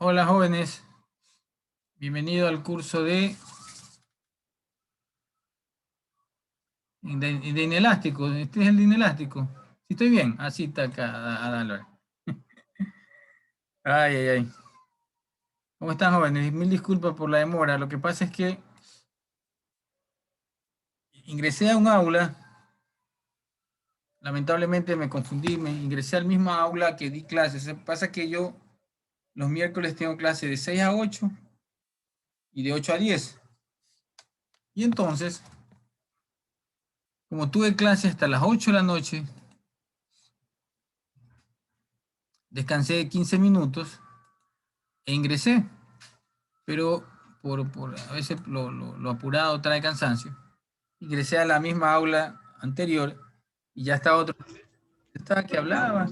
Hola jóvenes, bienvenido al curso de inelástico. Este es el de inelástico. ¿Sí estoy bien? Así está acá, Adalor. Ay, ay, ay. ¿Cómo están jóvenes? Mil disculpas por la demora. Lo que pasa es que ingresé a un aula, lamentablemente me confundí, me ingresé al mismo aula que di clases. Pasa que yo los miércoles tengo clase de 6 a 8 y de 8 a 10. Y entonces, como tuve clase hasta las 8 de la noche, descansé 15 minutos e ingresé. Pero a veces lo apurado trae cansancio. Ingresé a la misma aula anterior y ya estaba otro, estaba que hablaba,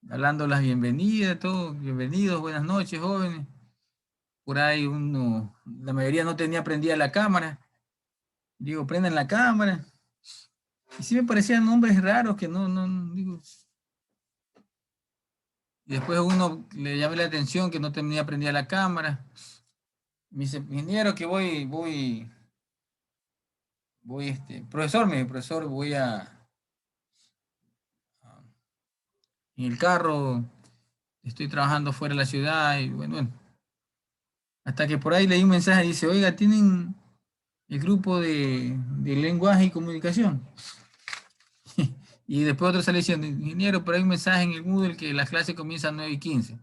hablando las bienvenidas, todo, bienvenidos, buenas noches, jóvenes. Por ahí la mayoría no tenía prendida la cámara. Digo, prendan la cámara. Y sí me parecían nombres raros que digo. Y después uno le llamé la atención que no tenía prendida la cámara. Me dice, ingeniero, que profesor, profesor, en el carro, estoy trabajando fuera de la ciudad y bueno, hasta que por ahí leí un mensaje y dice, oiga, tienen el grupo de lenguaje y comunicación. Y después otro sale diciendo, ingeniero, pero hay un mensaje en el Moodle que las clases comienzan a 9:15.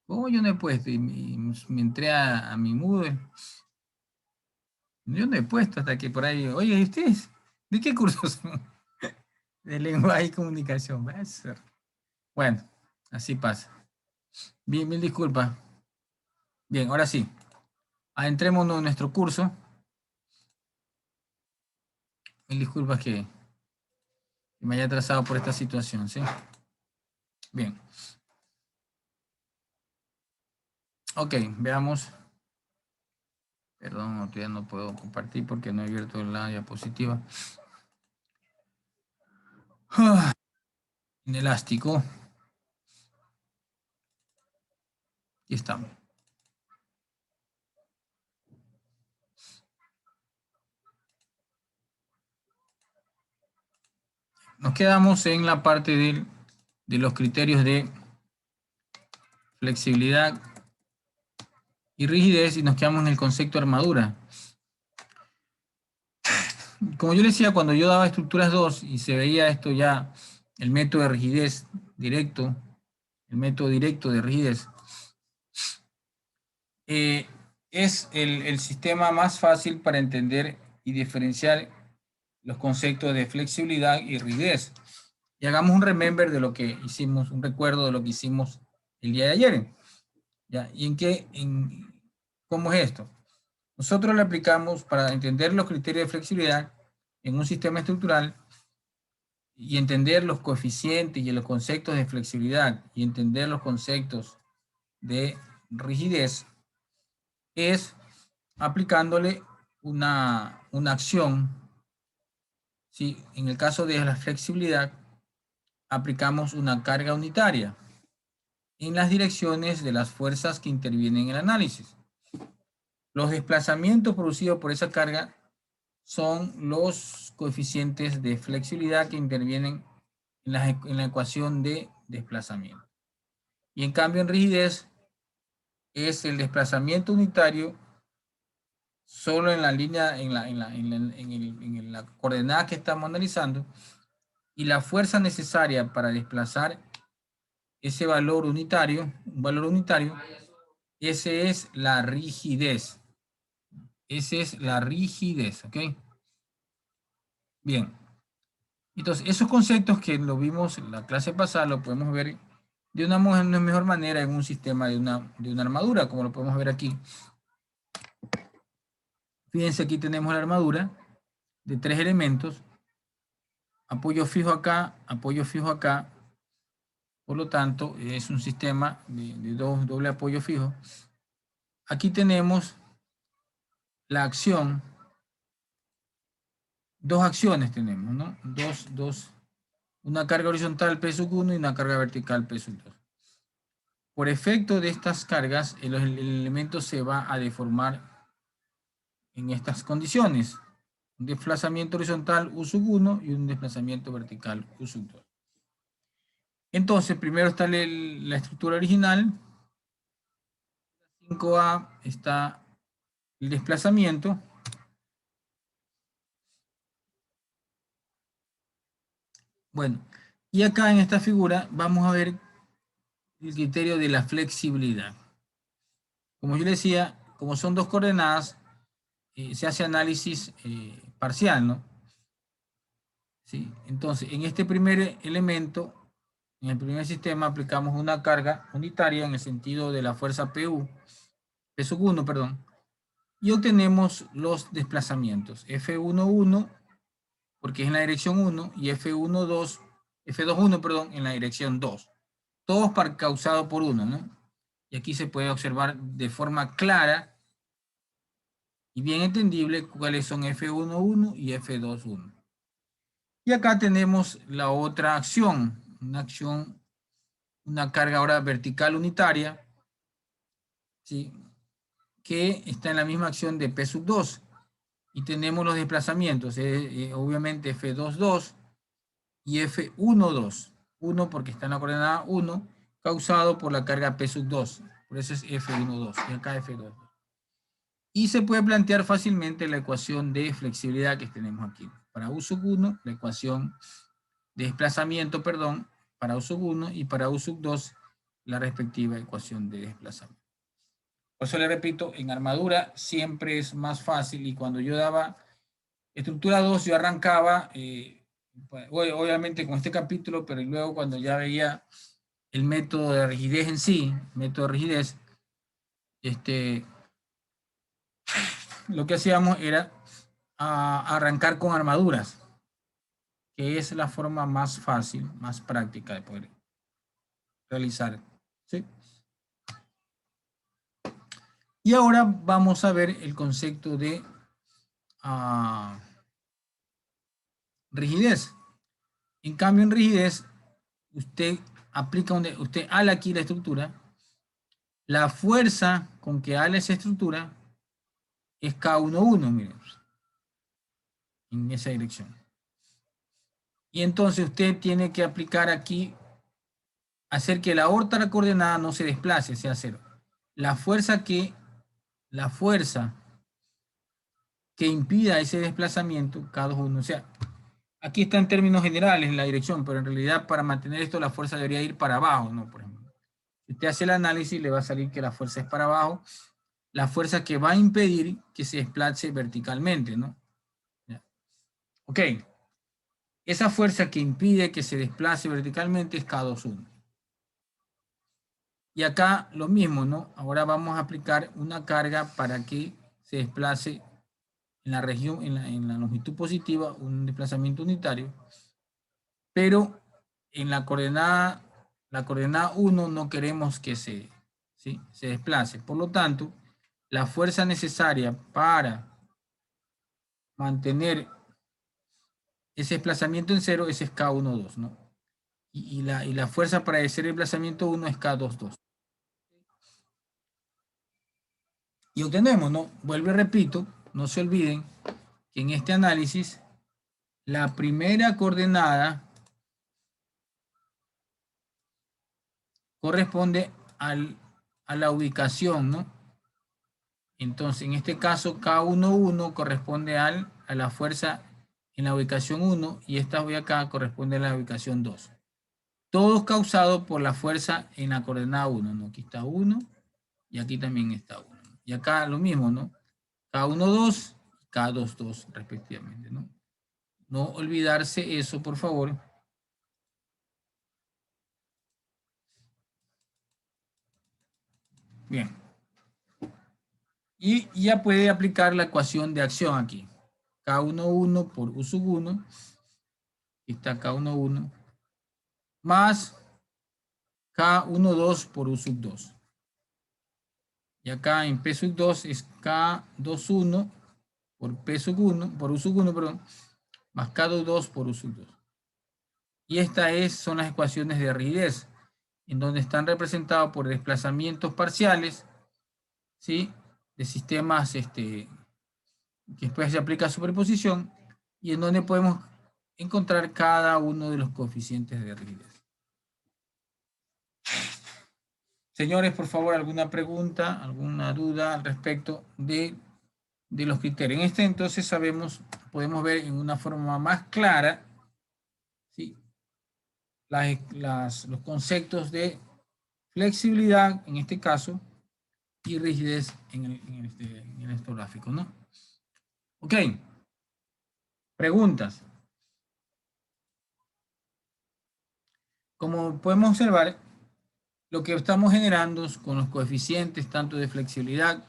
¿Cómo yo no he puesto? Y me entré a mi Moodle. Yo no he puesto hasta que por ahí, oye, ¿y ustedes? ¿De qué cursos son? De lenguaje y comunicación. Va a ser. Bueno, así pasa. Bien, mil disculpas. Bien, ahora sí. Adentrémonos en nuestro curso. Mil disculpas que me haya atrasado por esta situación, ¿sí? Bien. Ok, veamos. Perdón, todavía no puedo compartir porque no he abierto la diapositiva. Inelástico. Aquí estamos. Nos quedamos en la parte de los criterios de flexibilidad y rigidez y nos quedamos en el concepto de armadura. Como yo le decía, cuando yo daba estructuras 2 y se veía esto ya, el método de rigidez directo, el método directo de rigidez, es el sistema más fácil para entender y diferenciar los conceptos de flexibilidad y rigidez. Y hagamos un remember de lo que hicimos, un recuerdo de lo que hicimos el día de ayer. ¿Ya? ¿Y cómo es esto? Nosotros le aplicamos para entender los criterios de flexibilidad en un sistema estructural y entender los coeficientes y los conceptos de flexibilidad y entender los conceptos de rigidez es aplicándole una acción. ¿Sí? En el caso de la flexibilidad, aplicamos una carga unitaria en las direcciones de las fuerzas que intervienen en el análisis. Los desplazamientos producidos por esa carga son los coeficientes de flexibilidad que intervienen en la ecuación de desplazamiento. Y en cambio en rigidez es el desplazamiento unitario solo en la línea, en la coordenada que estamos analizando y la fuerza necesaria para desplazar ese valor unitario, un valor unitario, ese es la rigidez. Esa es la rigidez, ¿ok? Bien. Entonces, esos conceptos que lo vimos en la clase pasada, lo podemos ver de una mejor manera en un sistema de una armadura, como lo podemos ver aquí. Fíjense, aquí tenemos la armadura de 3 elementos, apoyo fijo acá, apoyo fijo acá. Por lo tanto, es un sistema de doble apoyo fijo. Aquí tenemos la acción, dos acciones tenemos, ¿no? Una carga horizontal P sub 1 y una carga vertical P sub 2. por efecto de estas cargas, el elemento se va a deformar en estas condiciones. Un desplazamiento horizontal U sub 1 y un desplazamiento vertical U sub 2. Entonces, primero está la estructura original. 5A está el desplazamiento. Bueno, y acá en esta figura vamos a ver el criterio de la flexibilidad. Como yo le decía, como son dos coordenadas, se hace análisis parcial, ¿no? ¿Sí? Entonces, en este primer elemento, en el primer sistema, aplicamos una carga unitaria en el sentido de la fuerza PU, P sub 1, perdón, y obtenemos los desplazamientos F11, porque es en la dirección 1, y F21, perdón, en la dirección 2. Todos causados por 1, ¿no? Y aquí se puede observar de forma clara y bien entendible cuáles son F11 y F21. Y acá tenemos la otra acción, una carga ahora vertical unitaria, ¿sí? Que está en la misma acción de P sub 2. Y tenemos los desplazamientos, obviamente F22 y F12. 1 porque está en la coordenada 1, causado por la carga P sub 2. Por eso es F12 y acá F22. Y se puede plantear fácilmente la ecuación de flexibilidad que tenemos aquí. Para U sub 1, la ecuación de desplazamiento, perdón, para U sub 1 y para U sub 2, la respectiva ecuación de desplazamiento. Por eso le repito, en armadura siempre es más fácil y cuando yo daba estructura 2 yo arrancaba, obviamente con este capítulo, pero luego cuando ya veía el método de rigidez en sí, método de rigidez, lo que hacíamos era arrancar con armaduras, que es la forma más fácil, más práctica de poder realizar. ¿Sí? Y ahora vamos a ver el concepto de rigidez. En cambio, en rigidez, usted aplica usted ala aquí la estructura, la fuerza con que ala esa estructura es K11, miren, en esa dirección. Y entonces usted tiene que aplicar aquí, hacer que la otra coordenada no se desplace, sea cero. La fuerza que impida ese desplazamiento, K21, o sea, aquí está en términos generales en la dirección, pero en realidad para mantener esto la fuerza debería ir para abajo, ¿no? Por ejemplo, si usted hace el análisis, le va a salir que la fuerza es para abajo, la fuerza que va a impedir que se desplace verticalmente, ¿no? Ya. Ok. Esa fuerza que impide que se desplace verticalmente es K21. Y acá lo mismo, ¿no? Ahora vamos a aplicar una carga para que se desplace en la región, en la longitud positiva, un desplazamiento unitario, pero en la coordenada 1 no queremos que se desplace. Por lo tanto, la fuerza necesaria para mantener ese desplazamiento en cero es K12, ¿no? Y la fuerza para hacer el desplazamiento 1 es K22. Y obtenemos, ¿no? Vuelvo y repito, no se olviden que en este análisis la primera coordenada corresponde a la ubicación, ¿no? Entonces, en este caso, K11 corresponde a la fuerza en la ubicación 1 y esta de acá corresponde a la ubicación 2. Todo causado por la fuerza en la coordenada 1, ¿no? Aquí está 1 y aquí también está 1. Y acá lo mismo, ¿no? K12 y K22 respectivamente, ¿no? No olvidarse eso, por favor. Bien. Y ya puede aplicar la ecuación de acción aquí. K11 por U sub 1. Aquí está K11 más K12 por U sub 2. Y acá en P sub 2 es K21 por P sub 1, por U sub 1, perdón, más K22 por U sub 2. Y estas son las ecuaciones de rigidez. en donde están representados por desplazamientos parciales, ¿sí? De sistemas que después se aplica superposición, y en donde podemos encontrar cada uno de los coeficientes de rigidez. Señores, por favor, ¿alguna pregunta, alguna duda al respecto de los criterios? En este entonces podemos ver en una forma más clara, ¿sí? Los conceptos de flexibilidad, en este caso, y rigidez en estos gráficos, ¿no? Ok. Preguntas. Como podemos observar, lo que estamos generando con los coeficientes tanto de flexibilidad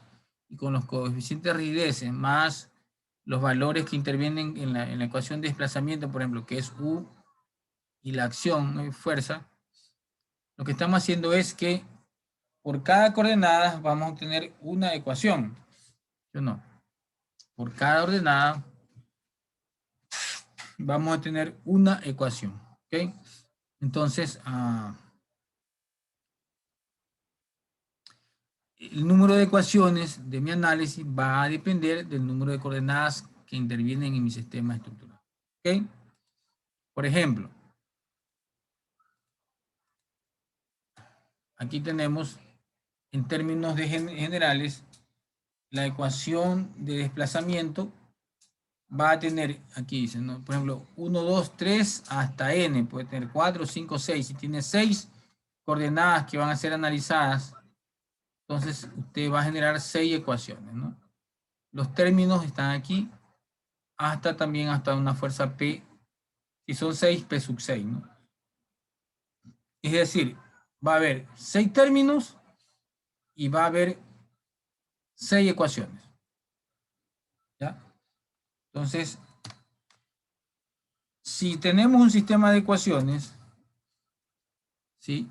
y con los coeficientes de rigidez, más los valores que intervienen en la ecuación de desplazamiento, por ejemplo, que es U y la acción, ¿no? Y fuerza, lo que estamos haciendo es que por cada coordenada vamos a obtener una ecuación. ¿Sí o no? Por cada ordenada vamos a tener una ecuación. ¿Ok? Entonces, el número de ecuaciones de mi análisis va a depender del número de coordenadas que intervienen en mi sistema estructural. ¿Ok? Por ejemplo, aquí tenemos en términos generales la ecuación de desplazamiento va a tener, aquí dice, ¿no? Por ejemplo, 1, 2, 3 hasta n, puede tener 4, 5, 6. Si tiene 6 coordenadas que van a ser analizadas, entonces usted va a generar 6 ecuaciones, ¿no? Los términos están aquí, también hasta una fuerza P, si son 6, P sub 6, ¿no? Es decir, va a haber 6 términos y va a haber 6 ecuaciones. ¿Ya? Entonces, si tenemos un sistema de ecuaciones, ¿sí?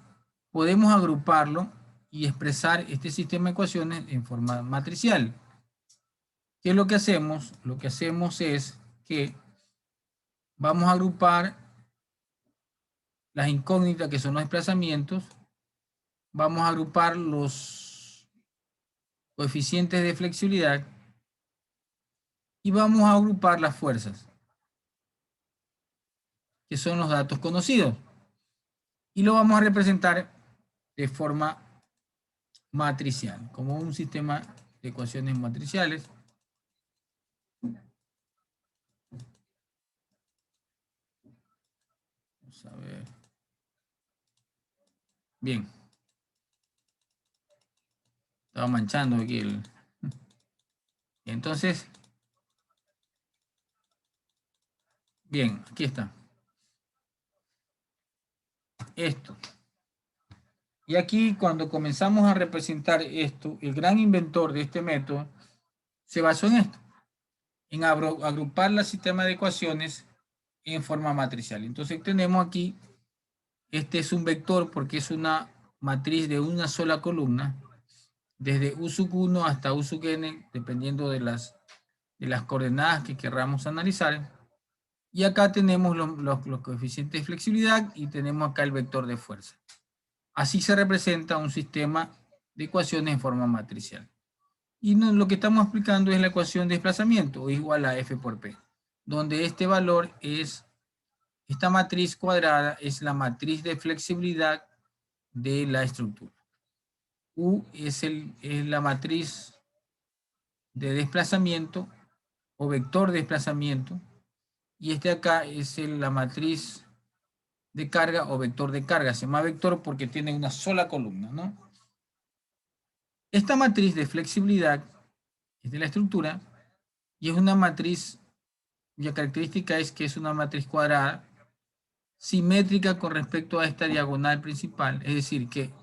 Podemos agruparlo y expresar este sistema de ecuaciones en forma matricial. ¿Qué es lo que hacemos? Lo que hacemos es que vamos a agrupar las incógnitas, que son los desplazamientos, vamos a agrupar los coeficientes de flexibilidad y vamos a agrupar las fuerzas, que son los datos conocidos, y lo vamos a representar de forma matricial, como un sistema de ecuaciones matriciales. Vamos a ver. Bien. Estaba manchando aquí el... Entonces, bien, aquí está. Esto. Y aquí, cuando comenzamos a representar esto, el gran inventor de este método se basó en esto, en agrupar el sistema de ecuaciones en forma matricial. Entonces tenemos aquí, este es un vector porque es una matriz de una sola columna, desde U sub 1 hasta U sub n, dependiendo de las coordenadas que querramos analizar. Y acá tenemos los coeficientes de flexibilidad y tenemos acá el vector de fuerza. Así se representa un sistema de ecuaciones en forma matricial. Y lo que estamos explicando es la ecuación de desplazamiento, o igual a F por P, donde este valor es, esta matriz cuadrada es la matriz de flexibilidad de la estructura. U es la matriz de desplazamiento o vector de desplazamiento, y este acá es la matriz de carga o vector de carga. Se llama vector porque tiene una sola columna, ¿no? Esta matriz de flexibilidad es de la estructura y es una matriz, cuya característica es que es una matriz cuadrada simétrica con respecto a esta diagonal principal, es decir, que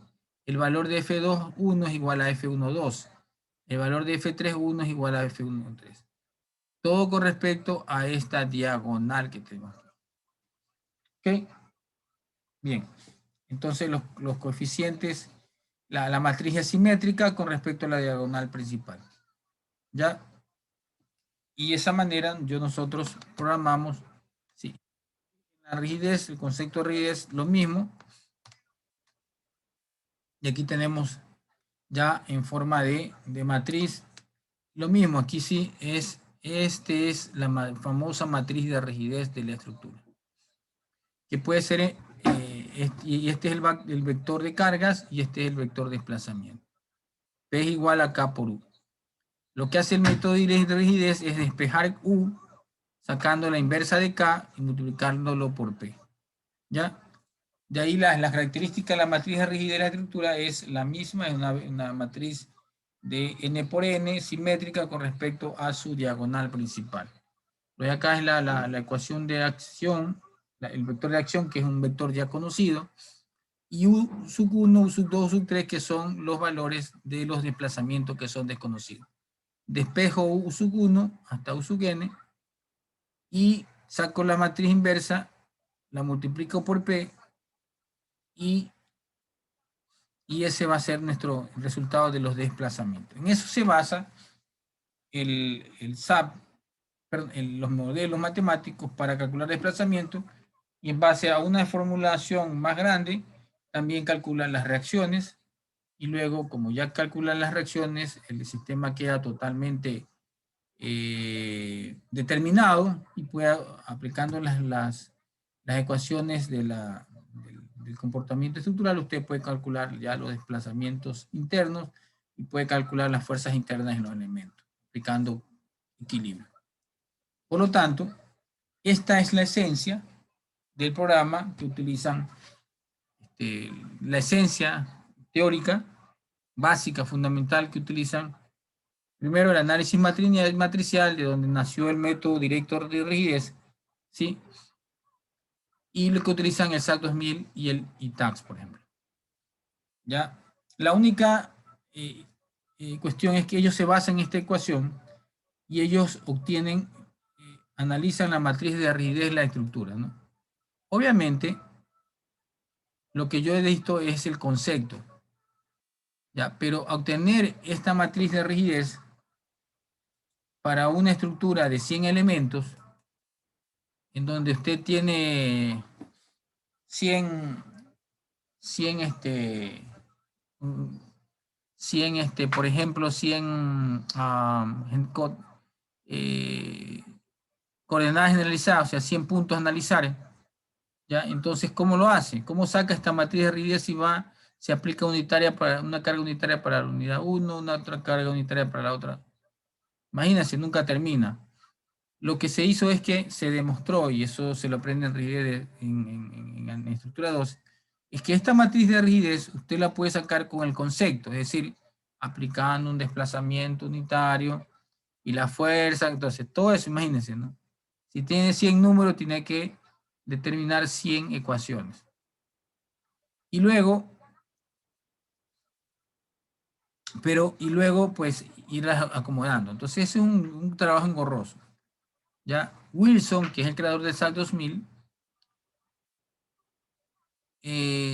el valor de F2,1 es igual a F1,2, el valor de F3,1 es igual a F1,3. Todo con respecto a esta diagonal que tenemos aquí. ¿Ok? Bien, entonces los coeficientes, la matriz es simétrica con respecto a la diagonal principal. ¿Ya? Y de esa manera nosotros programamos, sí, la rigidez, el concepto de rigidez, lo mismo, Y aquí tenemos ya en forma de matriz. Lo mismo, aquí sí es, es la famosa matriz de rigidez de la estructura. Que puede ser, y este es el vector de cargas y este es el vector de desplazamiento. P es igual a K por U. Lo que hace el método de rigidez es despejar U sacando la inversa de K y multiplicándolo por P. ¿Ya? De ahí las características de la matriz de rigidez de la estructura es la misma, es una matriz de n por n simétrica con respecto a su diagonal principal. Lo de acá es la ecuación de acción, el vector de acción, que es un vector ya conocido, y U sub 1, U sub 2, U sub 3, que son los valores de los desplazamientos que son desconocidos. Despejo U sub 1 hasta U sub n, y saco la matriz inversa, la multiplico por P, y ese va a ser nuestro resultado de los desplazamientos. En eso se basa el SAP, los modelos matemáticos para calcular desplazamiento, y en base a una formulación más grande, también calculan las reacciones, y luego, como ya calculan las reacciones, el sistema queda totalmente determinado, y puede, aplicando las ecuaciones del comportamiento estructural, usted puede calcular ya los desplazamientos internos y puede calcular las fuerzas internas en los elementos, aplicando equilibrio. Por lo tanto, esta es la esencia del programa que utilizan, la esencia teórica, básica, fundamental que utilizan. Primero, el análisis matricial, de donde nació el método directo de rigidez, ¿sí? Y lo que utilizan el SAC 2000 y el ITAX, por ejemplo. ¿Ya? La única cuestión es que ellos se basan en esta ecuación y ellos obtienen, analizan la matriz de rigidez de la estructura, ¿no? Obviamente, lo que yo he visto es el concepto, ¿ya? Pero obtener esta matriz de rigidez para una estructura de 100 elementos, en donde usted tiene 100 por ejemplo, 100 coordenadas generalizadas, o sea, 100 puntos a analizar, ¿ya? Entonces, ¿cómo lo hace? ¿Cómo saca esta matriz de rigidez si se aplica unitaria para una carga unitaria para la unidad 1, una otra carga unitaria para la otra? Imagínense, nunca termina. Lo que se hizo es que se demostró, y eso se lo aprende en rigidez en estructura 2, es que esta matriz de rigidez usted la puede sacar con el concepto, es decir, aplicando un desplazamiento unitario y la fuerza. Entonces todo eso, imagínense, ¿no? Si tiene 100 números, tiene que determinar 100 ecuaciones. Y luego, pues, irlas acomodando. Entonces es un trabajo engorroso. ¿Ya? Wilson, que es el creador del SAC 2000,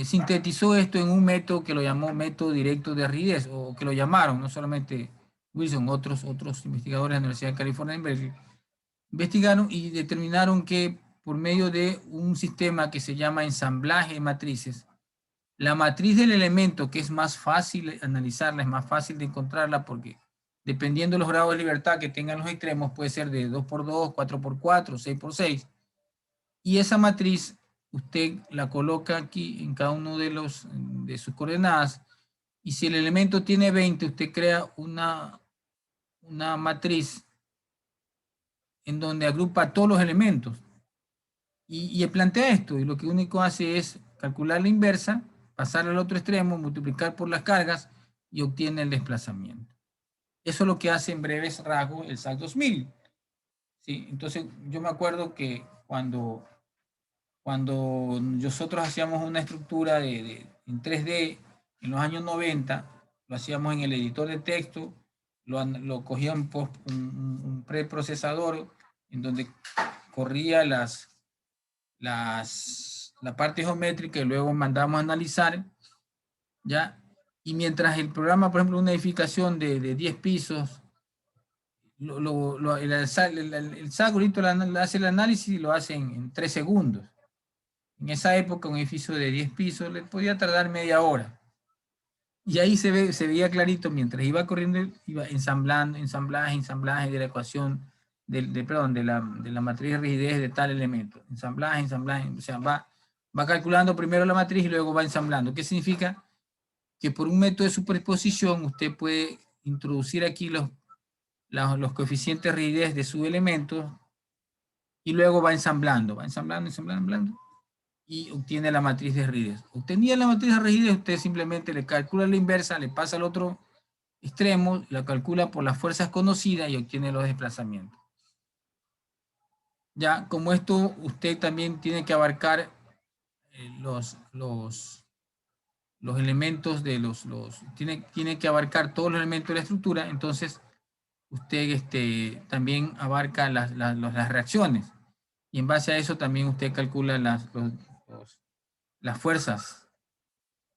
sintetizó esto en un método que lo llamó método directo de rigidez, o que lo llamaron, no solamente Wilson, otros investigadores de la Universidad de California en Berkeley, investigaron y determinaron que por medio de un sistema que se llama ensamblaje de matrices, la matriz del elemento, que es más fácil analizarla, es más fácil de encontrarla, porque dependiendo de los grados de libertad que tengan los extremos, puede ser de 2x2, 4x4, 6x6, y esa matriz usted la coloca aquí en cada uno de sus coordenadas, y si el elemento tiene 20, usted crea una matriz en donde agrupa todos los elementos. Y plantea esto, y lo que único hace es calcular la inversa, pasar al otro extremo, multiplicar por las cargas, y obtiene el desplazamiento. Eso es lo que hace en breves rasgos el SAC 2000. ¿Sí? Entonces, yo me acuerdo que cuando nosotros hacíamos una estructura en 3D en los años 90, lo hacíamos en el editor de texto, lo cogía un preprocesador en donde corría la parte geométrica, y luego mandamos a analizar, ¿ya? Y mientras el programa, por ejemplo, una edificación de 10 pisos, el SAC ahorita hace el análisis y lo hace en 3 segundos. En esa época, un edificio de 10 pisos le podía tardar media hora. Y ahí se veía clarito, mientras iba corriendo, iba ensamblando, ensamblaje de la ecuación, perdón, de la matriz de rigidez de tal elemento. Ensamblaje, o sea, va calculando primero la matriz y luego va ensamblando. ¿Qué significa? Que por un método de superposición usted puede introducir aquí los coeficientes de rigidez de sus elementos y luego va ensamblando, ensamblando y obtiene la matriz de rigidez. Obtenida la matriz de rigidez, usted simplemente le calcula la inversa, le pasa al otro extremo, la calcula por las fuerzas conocidas y obtiene los desplazamientos. Ya, como esto, usted también tiene que abarcar los elementos de tiene que abarcar todos los elementos de la estructura, entonces usted también abarca las reacciones. Y en base a eso también usted calcula las fuerzas,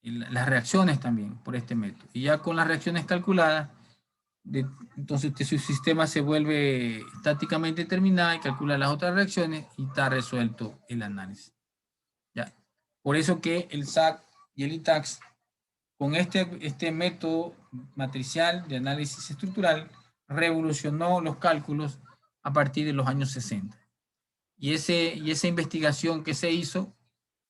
y las reacciones también por este método. Y ya con las reacciones calculadas, entonces su sistema se vuelve estáticamente determinado y calcula las otras reacciones y está resuelto el análisis. ¿Ya? Por eso que el SAC y el ITAX, con este método matricial de análisis estructural, revolucionó los cálculos a partir de los años 60. Y esa investigación que se hizo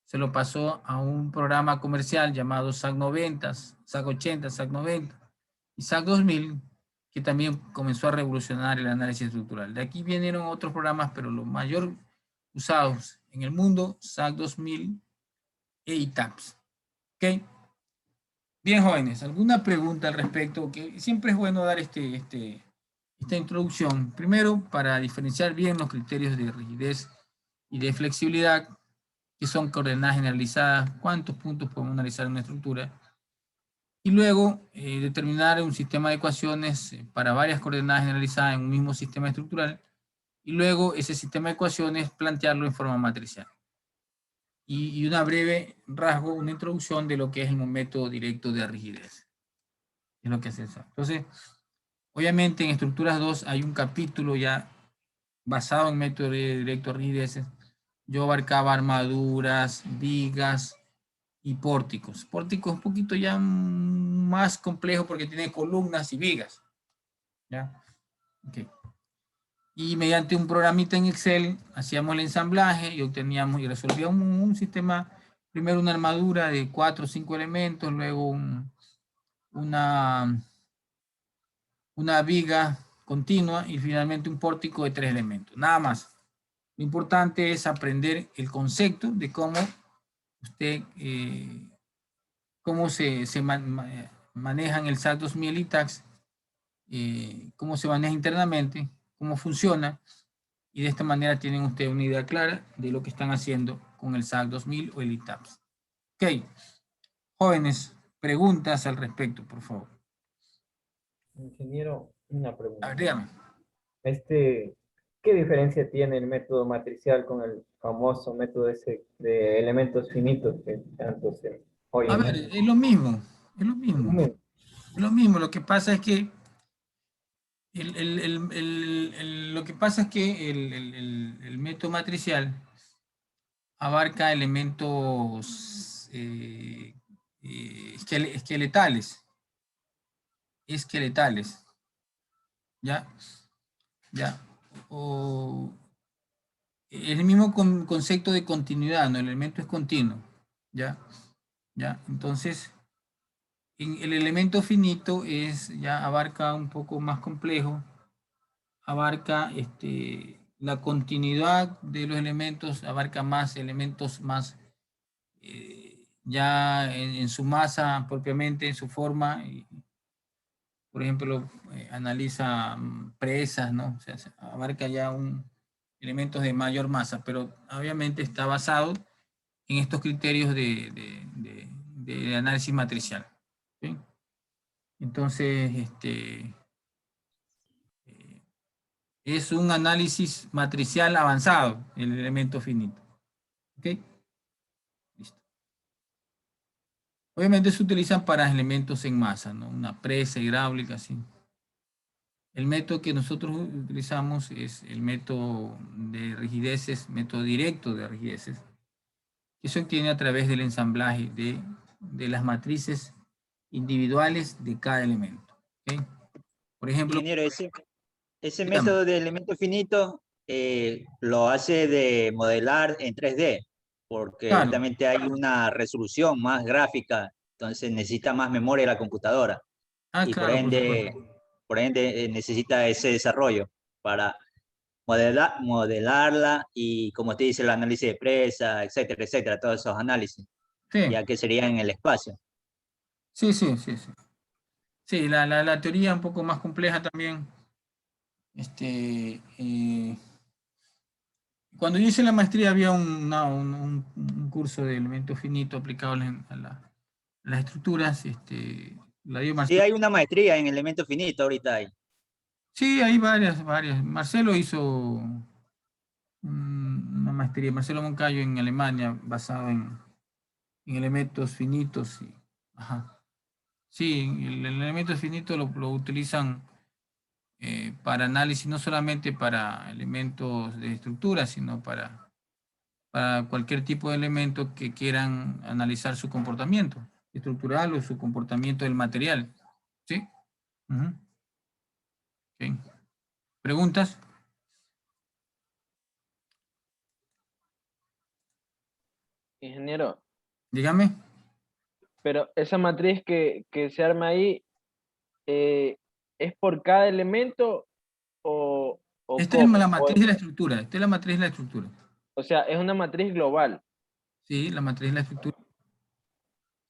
se lo pasó a un programa comercial llamado SAC 90, SAC 80, SAC 90 y SAC 2000, que también comenzó a revolucionar el análisis estructural. De aquí vinieron otros programas, pero los mayor usados en el mundo, SAC 2000 e ITAPS. ¿Ok? Bien, jóvenes, ¿alguna pregunta al respecto? Que siempre es bueno dar esta introducción. Primero, para diferenciar bien los criterios de rigidez y de flexibilidad, que son coordenadas generalizadas, cuántos puntos podemos analizar en una estructura. Y luego, determinar un sistema de ecuaciones para varias coordenadas generalizadas en un mismo sistema estructural. Y luego, ese sistema de ecuaciones, plantearlo en forma matricial. Y una breve rasgo, una introducción de lo que es el método directo de rigidez. Es lo que hace eso. Entonces, obviamente en estructuras 2 hay un capítulo ya basado en método directo de rigidez. Yo abarcaba armaduras, vigas y pórticos. Pórticos un poquito ya más complejo porque tiene columnas y vigas. ¿Ya? Okay. Y mediante un programita en Excel hacíamos el ensamblaje y obteníamos y resolvíamos un sistema, primero una armadura de 4 o 5 elementos, luego una viga continua y finalmente un pórtico de 3 elementos. Nada más. Lo importante es aprender el concepto de cómo usted, cómo se manejan el SAC 2000 y TAX, cómo se maneja internamente, cómo funciona, y de esta manera tienen ustedes una idea clara de lo que están haciendo con el SAC 2000 o el ITAPS. Ok, jóvenes, preguntas al respecto, por favor. Ingeniero, una A ver, pregunta. dígame. ¿Qué diferencia tiene el método matricial con el famoso método ese de elementos finitos que tanto se oye A en ver, mente? es lo mismo, es lo Es lo mismo. mismo. Es lo mismo, lo que pasa es que lo que pasa es que el método matricial abarca elementos esqueletales, ¿ya? ¿Ya? O el mismo concepto de continuidad, ¿no? El elemento es continuo, ¿ya? ¿Ya? Entonces, el elemento finito ya abarca un poco más complejo, abarca la continuidad de los elementos, abarca más elementos más ya en su masa propiamente, en su forma. Y, por ejemplo, analiza presas, ¿no? O sea, abarca ya elementos de mayor masa, pero obviamente está basado en estos criterios de análisis matricial. ¿Sí? Entonces, es un análisis matricial avanzado, el elemento finito. ¿Ok? Listo. Obviamente se utilizan para elementos en masa, ¿no? Una presa hidráulica, así. El método que nosotros utilizamos es el método de rigideces, método directo de rigideces, que se obtiene a través del ensamblaje de las matrices individuales de cada elemento. ¿Okay? Por ejemplo, Ingeniero, ese dígame. método de elemento finito lo hace de modelar en 3D, porque Claro. justamente hay una resolución más gráfica, entonces necesita más memoria la computadora y Claro, por supuesto. por ende necesita ese desarrollo para modelarla y, como te dice, el análisis de presa, etcétera, etcétera, todos esos análisis, Sí, ya que serían en el espacio. sí, sí, sí, sí. Sí, la teoría un poco más compleja también. Cuando yo hice la maestría había un curso de elementos finitos aplicados a las estructuras. La dio Sí, Marcelo. hay una maestría en elemento finito ahorita hay. Sí, hay varias, varias. Marcelo hizo una maestría, Marcelo Moncayo en Alemania, basado en elementos finitos. Ajá. Sí, el elemento finito lo utilizan para análisis, no solamente para elementos de estructura, sino para cualquier tipo de elemento que quieran analizar su comportamiento estructural o su comportamiento del material. ¿Sí? Ujú. Ok. ¿Preguntas? Ingeniero, Dígame. pero esa matriz que se arma ahí, ¿es por cada elemento o Esta es cómo? la matriz de la estructura. Esta es la matriz de la estructura. O sea, es una matriz global. Sí, la matriz de la estructura.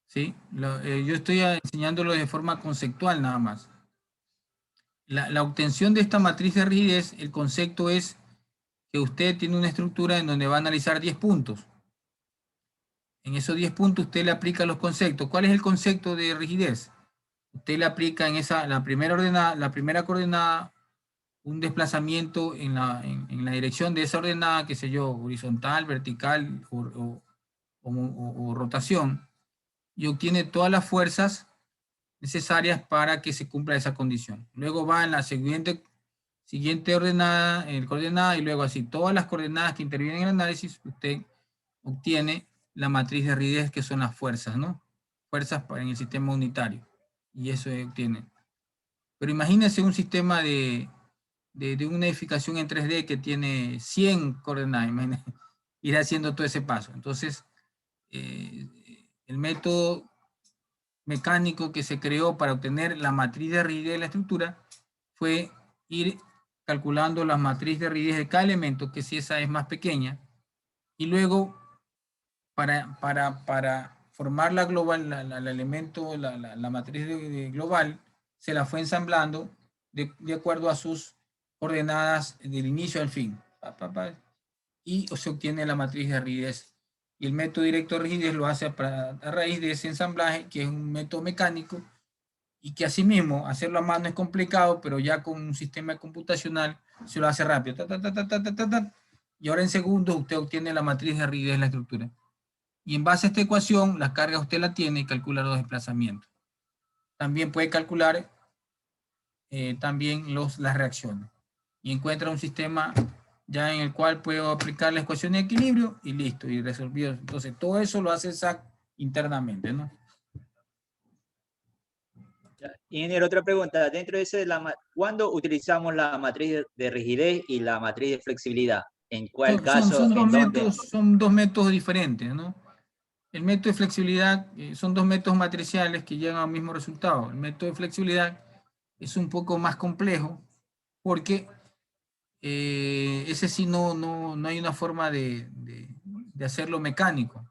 Sí, yo estoy enseñándolo de forma conceptual nada más. La obtención de esta matriz de rigidez, el concepto es que usted tiene una estructura en donde va a analizar 10 puntos. En esos 10 puntos usted le aplica los conceptos. ¿Cuál es el concepto de rigidez? Usted le aplica en la primera ordenada, la primera coordenada, un desplazamiento en la dirección de esa ordenada, qué sé yo, horizontal, vertical o rotación, y obtiene todas las fuerzas necesarias para que se cumpla esa condición. Luego va en la siguiente coordenada, y luego así, todas las coordenadas que intervienen en el análisis, usted obtiene la matriz de rigidez, que son las fuerzas, ¿no? Fuerzas en el sistema unitario. Y eso obtiene. Pero imagínense un sistema de una edificación en 3D que tiene 100 coordenadas, imagínense, ir haciendo todo ese paso. Entonces, el método mecánico que se creó para obtener la matriz de rigidez de la estructura fue ir calculando la matriz de rigidez de cada elemento, que si esa es más pequeña, y luego para formar la global, la matriz global, se la fue ensamblando de acuerdo a sus coordenadas del inicio al fin. Y se obtiene la matriz de rigidez. Y el método directo de rigidez lo hace a raíz de ese ensamblaje, que es un método mecánico, y que asimismo hacerlo a mano es complicado, pero ya con un sistema computacional se lo hace rápido. Y ahora en segundos usted obtiene la matriz de rigidez de la estructura. Y en base a esta ecuación, la carga usted la tiene y calcula los desplazamientos. También puede calcular también las reacciones. Y encuentra un sistema ya en el cual puedo aplicar la ecuación de equilibrio y listo, y resolvió. Entonces, todo eso lo hace SAC internamente, ¿no? Ingeniero, otra pregunta. Dentro de ese, ¿cuándo utilizamos la matriz de rigidez y la matriz de flexibilidad? ¿En cuál caso? ¿En dónde? Son dos métodos diferentes, ¿no? El método de flexibilidad son dos métodos matriciales que llegan al mismo resultado. El método de flexibilidad es un poco más complejo porque ese sí no hay una forma de hacerlo mecánico.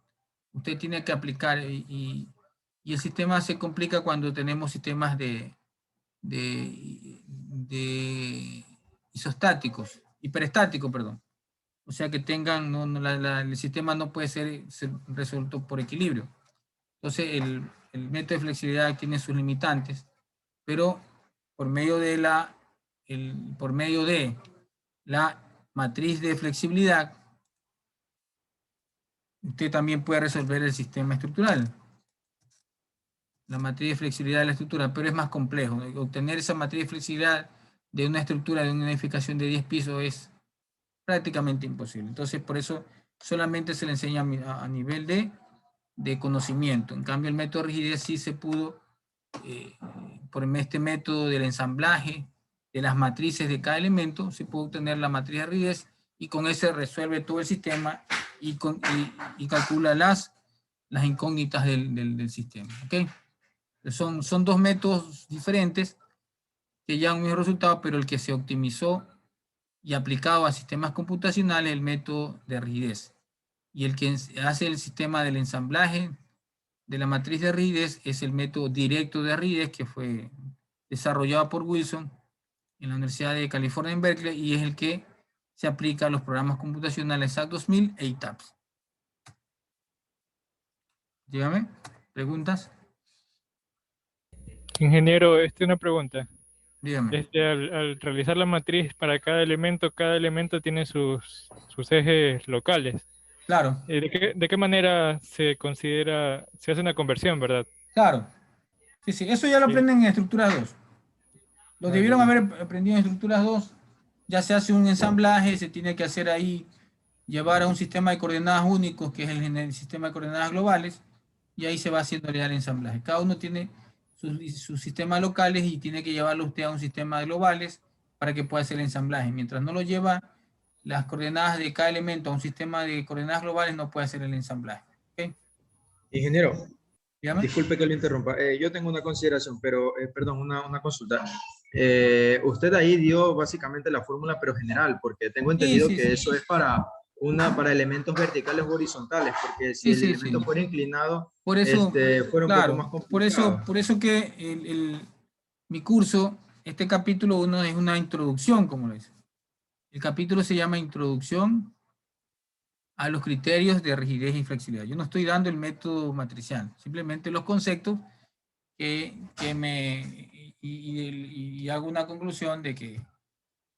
Usted tiene que aplicar y el sistema se complica cuando tenemos sistemas de isostáticos, hiperestáticos, perdón. O sea que tengan, el sistema no puede ser resuelto por equilibrio. Entonces el método de flexibilidad tiene sus limitantes, pero por medio de la matriz de flexibilidad, usted también puede resolver el sistema estructural. La matriz de flexibilidad de la estructura, pero es más complejo. Obtener esa matriz de flexibilidad de una estructura de una edificación de 10 pisos es prácticamente imposible. Entonces, por eso solamente se le enseña a nivel de conocimiento. En cambio, el método de rigidez sí se pudo por este método del ensamblaje de las matrices de cada elemento, se puede obtener la matriz de rigidez y con ese resuelve todo el sistema y calcula las incógnitas del sistema. ¿Okay? Son dos métodos diferentes que ya un mismo resultado, pero el que se optimizó y aplicado a sistemas computacionales, el método de rigidez. Y el que hace el sistema del ensamblaje de la matriz de rigidez es el método directo de rigidez que fue desarrollado por Wilson en la Universidad de California en Berkeley y es el que se aplica a los programas computacionales SAC 2000 e ITAPS. Dígame, ¿preguntas? Ingeniero, una pregunta. Dígame. Al realizar la matriz para cada elemento tiene sus ejes locales. Claro. ¿De qué manera se considera, se hace una conversión, verdad? Claro. Sí, sí, eso ya lo aprenden en estructuras 2. Lo debieron haber aprendido en estructuras 2. Ya se hace un ensamblaje, se tiene que hacer ahí, llevar a un sistema de coordenadas únicos, que es el sistema de coordenadas globales, y ahí se va haciendo ya el ensamblaje. Cada uno tiene sus sistemas locales y tiene que llevarlo usted a un sistema de globales para que pueda hacer el ensamblaje. Mientras no lo lleva las coordenadas de cada elemento a un sistema de coordenadas globales, no puede hacer el ensamblaje. ¿Okay? Ingeniero, Dígame. disculpe que lo interrumpa. Yo tengo una consideración, pero, perdón, una consulta. Usted ahí dio básicamente la fórmula, pero general, porque tengo entendido que eso es para elementos verticales o horizontales, porque si el elemento fuera inclinado, por eso, fuera un poco más complicado. Por eso que mi curso, este capítulo 1 es una introducción, como lo dice. El capítulo se llama Introducción a los criterios de rigidez y flexibilidad. Yo no estoy dando el método matricial, simplemente los conceptos y hago una conclusión de que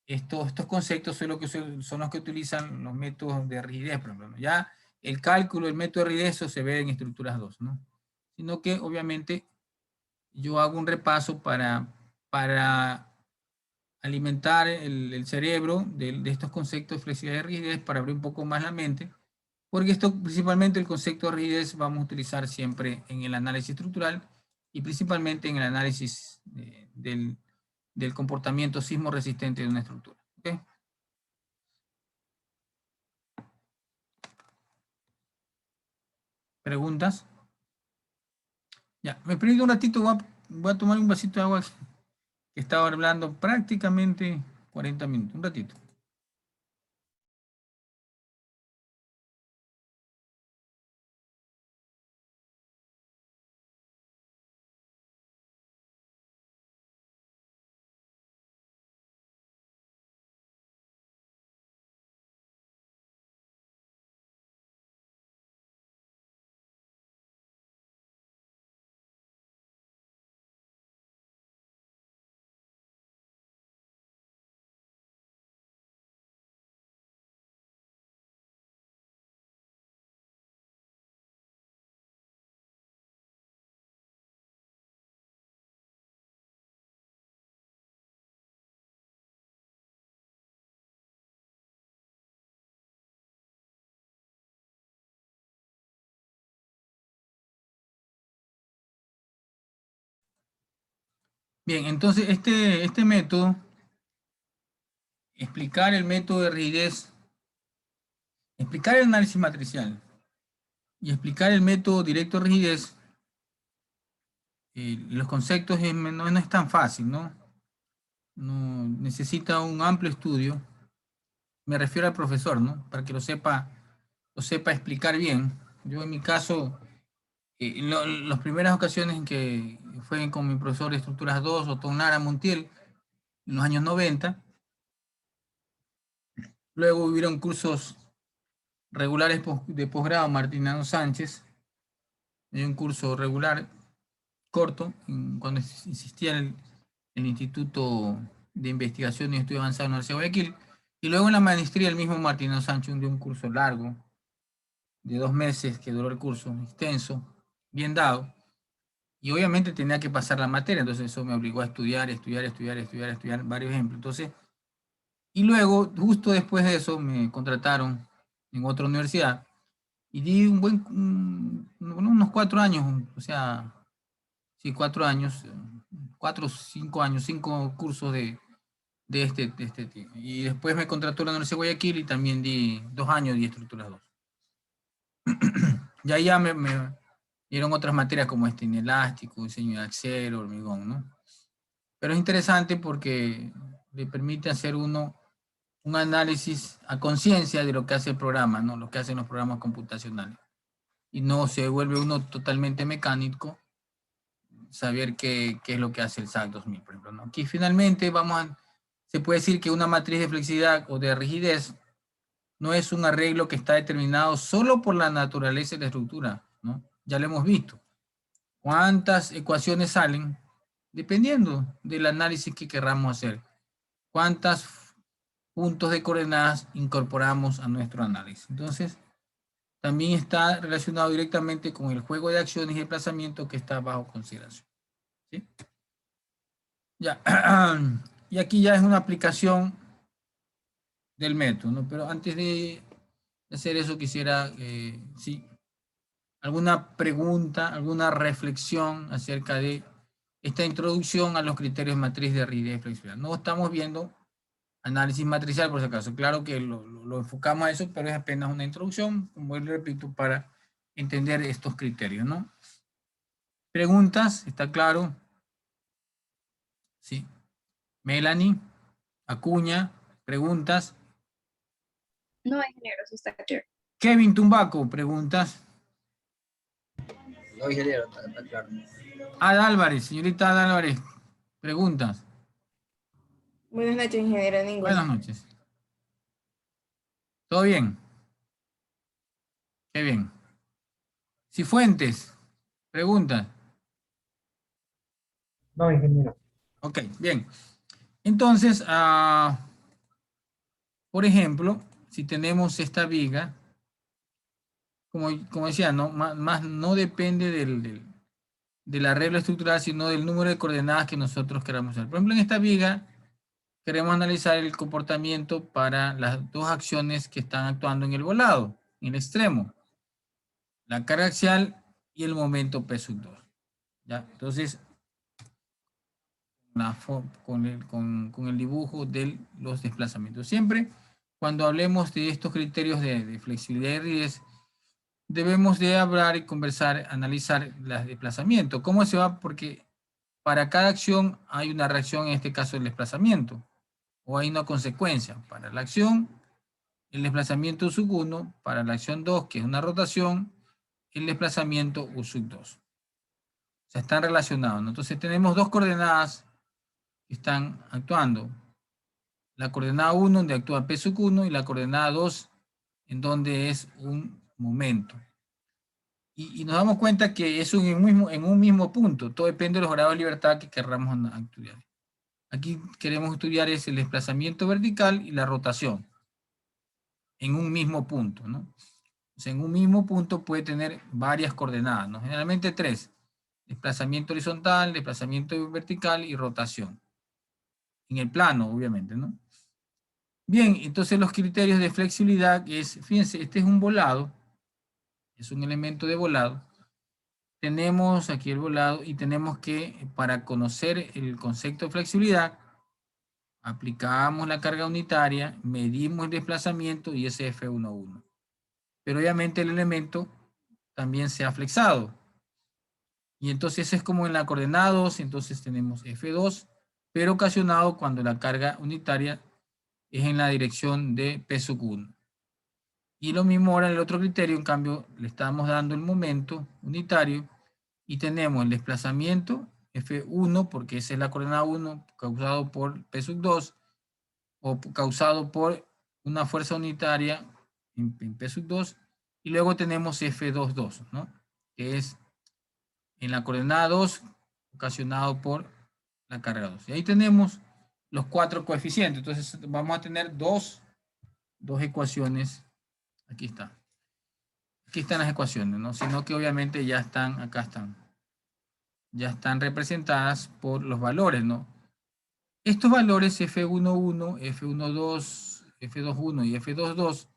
estos conceptos son los que utilizan los métodos de rigidez, por ejemplo, ¿no? Ya el cálculo, el método de rigidez, eso se ve en estructuras 2, ¿no? Sino que obviamente yo hago un repaso para alimentar el cerebro de estos conceptos de flexibilidad y rigidez para abrir un poco más la mente, porque esto principalmente el concepto de rigidez vamos a utilizar siempre en el análisis estructural y principalmente en el análisis del comportamiento sismo resistente de una estructura. ¿Okay? ¿Preguntas? Ya, me permite un ratito, voy a tomar un vasito de agua que estaba hablando prácticamente 40 minutos, un ratito. Bien, entonces este método, explicar el método de rigidez, explicar el análisis matricial y explicar el método directo de rigidez, los conceptos no es tan fácil, ¿no? No necesita un amplio estudio. Me refiero al profesor, ¿no? Para que lo sepa explicar bien. Yo en mi caso, las primeras ocasiones en que fue con mi profesor de Estructuras 2, Otón Lara Montiel, en los años 90. Luego hubieron cursos regulares de posgrado, Martinano Sánchez, y un curso regular corto, cuando existía el Instituto de Investigación y Estudio Avanzado de la Universidad de Guayaquil, y luego en la maestría el mismo Martinano Sánchez dio un curso largo, de 2 meses que duró el curso, extenso, bien dado, y obviamente tenía que pasar la materia, entonces eso me obligó a estudiar varios ejemplos. Entonces, y luego, justo después de eso, me contrataron en otra universidad y di unos 4 años, o sea, sí, 4 años, 4 o 5 años, 5 cursos de este tipo. Y después me contrató la Universidad de Guayaquil y también di 2 años de estructuras 2. Y ahí ya me dieron otras materias como inelástico, diseño de acero, hormigón, ¿no? Pero es interesante porque le permite hacer uno un análisis a conciencia de lo que hace el programa, ¿no? Lo que hacen los programas computacionales. Y no se vuelve uno totalmente mecánico, saber qué es lo que hace el SAC 2000, por ejemplo, ¿no? Aquí finalmente se puede decir que una matriz de flexibilidad o de rigidez no es un arreglo que está determinado solo por la naturaleza de la estructura, ¿no? Ya lo hemos visto. ¿Cuántas ecuaciones salen? Dependiendo del análisis que querramos hacer. ¿Cuántos puntos de coordenadas incorporamos a nuestro análisis? Entonces, también está relacionado directamente con el juego de acciones y desplazamiento que está bajo consideración. ¿Sí? Ya. Y aquí ya es una aplicación del método, ¿no? Pero antes de hacer eso quisiera, sí, alguna pregunta, alguna reflexión acerca de esta introducción a los criterios matriz de rigidez y flexibilidad. No estamos viendo análisis matricial, por si acaso. Claro que lo enfocamos a eso, pero es apenas una introducción, como les repito, para entender estos criterios, ¿no? ¿Preguntas? ¿Está claro? Sí. Melanie, Acuña, ¿preguntas? No, ingeniero, eso está claro. Kevin Tumbaco, ¿preguntas? No, ingeniero, está claro. Ada Álvarez, señorita Ada Álvarez, ¿preguntas? Buenas noches, ingeniero. Ninguna. Buenas noches. ¿Todo bien? Qué bien. Cifuentes, ¿preguntas? No, ingeniero. Ok, bien. Entonces, por ejemplo, si tenemos esta viga, como decía, ¿no? Más no depende del arreglo estructural, sino del número de coordenadas que nosotros queramos hacer. Por ejemplo, en esta viga queremos analizar el comportamiento para las dos acciones que están actuando en el volado, en el extremo. La carga axial y el momento P sub 2. ¿Ya? Entonces, con el dibujo de los desplazamientos. Siempre cuando hablemos de estos criterios de flexibilidad y rigidez, debemos de hablar y conversar, analizar los desplazamientos. ¿Cómo se va? Porque para cada acción hay una reacción, en este caso el desplazamiento, o hay una consecuencia. Para la acción, el desplazamiento U sub 1, para la acción 2, que es una rotación, el desplazamiento U sub 2. O sea, están relacionados, ¿no? Entonces tenemos dos coordenadas que están actuando. La coordenada 1 donde actúa P sub 1 y la coordenada 2 en donde es un momento. Y nos damos cuenta que es en un mismo punto. Todo depende de los grados de libertad que queramos estudiar. Aquí queremos estudiar es el desplazamiento vertical y la rotación. En un mismo punto, ¿no? O sea, en un mismo punto puede tener varias coordenadas, ¿no? Generalmente 3. Desplazamiento horizontal, desplazamiento vertical y rotación. En el plano, obviamente, ¿no? Bien, entonces los criterios de flexibilidad es, fíjense, este es un volado, es un elemento de volado. Tenemos aquí el volado y tenemos que, para conocer el concepto de flexibilidad, aplicamos la carga unitaria, medimos el desplazamiento y ese F11. Pero obviamente el elemento también se ha flexado. Y entonces es como en la coordenada 2, entonces tenemos F2, pero ocasionado cuando la carga unitaria es en la dirección de P sub 1. Y lo mismo ahora en el otro criterio, en cambio, le estamos dando el momento unitario y tenemos el desplazamiento F1, porque esa es la coordenada 1, causado por P sub 2, o causado por una fuerza unitaria en P sub 2, y luego tenemos F22, ¿no? Que es en la coordenada 2, ocasionado por la carga 2. Y ahí tenemos los 4 coeficientes. Entonces vamos a tener dos ecuaciones. Aquí está. Aquí están las ecuaciones, ¿no? Sino que obviamente ya están, acá están. Ya están representadas por los valores, ¿no? Estos valores F11, F12, F21 y F22